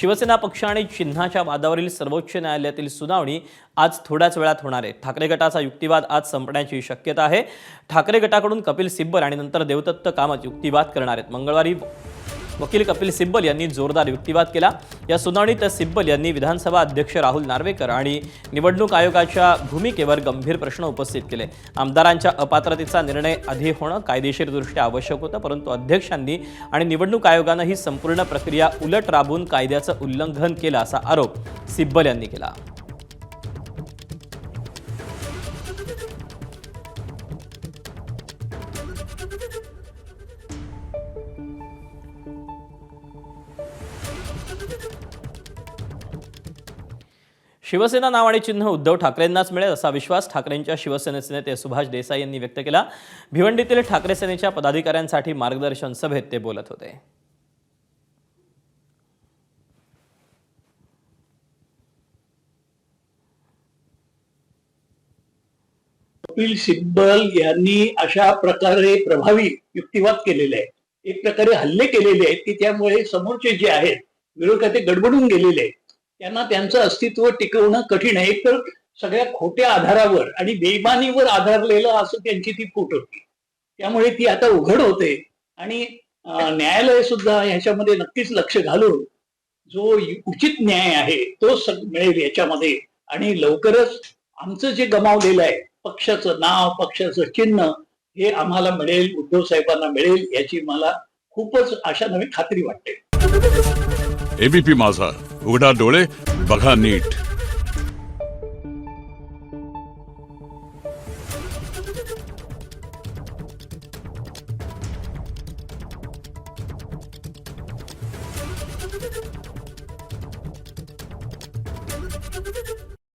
शिवसेना पक्ष आणि चिन्हाच्या वादावरील सर्वोच्च न्यायालयातील सुनावणी आज थोड्याच वेळात होणार आहे। ठाकरे गटाचा युक्तिवाद आज संपण्याची शक्यता आहे। ठाकरे गटाकडून कपिल सिब्बल आणि नंतर देवदत्त कामत युक्तिवाद करणार आहेत। मंगळवारी वकील कपिल सिब्बल यांनी जोरदार युक्तिवाद केला। या सुनावणीत सिब्बल यांनी विधानसभा अध्यक्ष राहुल नार्वेकर आणि निवडणूक आयोगाच्या भूमिकेवर गंभीर प्रश्न उपस्थित केले। आमदारांच्या अपात्रतेचा निर्णय आधी होणं कायदेशीरदृष्ट्या आवश्यक होतं, परंतु अध्यक्षांनी आणि निवडणूक आयोगानं ही संपूर्ण प्रक्रिया उलट राबवून कायद्याचं उल्लंघन केलं असा आरोप सिब्बल यांनी केला। शिवसेना नाव आणि चिन्ह उद्धव ठाकरेंनाच मिळेल असा विश्वास ठाकरेंच्या शिवसेनेचे नेते सुभाष देसाई यांनी व्यक्त केला। भिवंडीतील ठाकरे सेनेच्या पदाधिकाऱ्यांसाठी मार्गदर्शन सभेत ते बोलत होते। कपिल सिब्बल यांनी अशा प्रकारे प्रभावी युक्तिवाद केलेले आहे, एक प्रकारे हल्ले केलेले आहेत की त्यामुळे समोरचे जे आहेत विरोधक ते गडबडून गेलेले आहेत, त्यांना त्यांचं अस्तित्व टिकवणं कठीण आहे। एक तर सगळ्या खोट्या आधारावर आणि बेईमानीवर आधारलेलं असं त्यांची ती फूट होती, त्यामुळे ती आता उघड होते आणि न्यायालय सुद्धा ह्याच्यामध्ये नक्कीच लक्ष घालून जो उचित न्याय आहे तो मिळेल याच्यामध्ये। आणि लवकरच आमचं जे गमावलेलं आहे पक्षाचं नाव, पक्षाचं चिन्ह हे आम्हाला मिळेल, उद्धव साहेबांना मिळेल याची मला खूपच आशा नव्हे खात्री वाटते। एबीपी माझा, उघडा डोळे बघा नीट।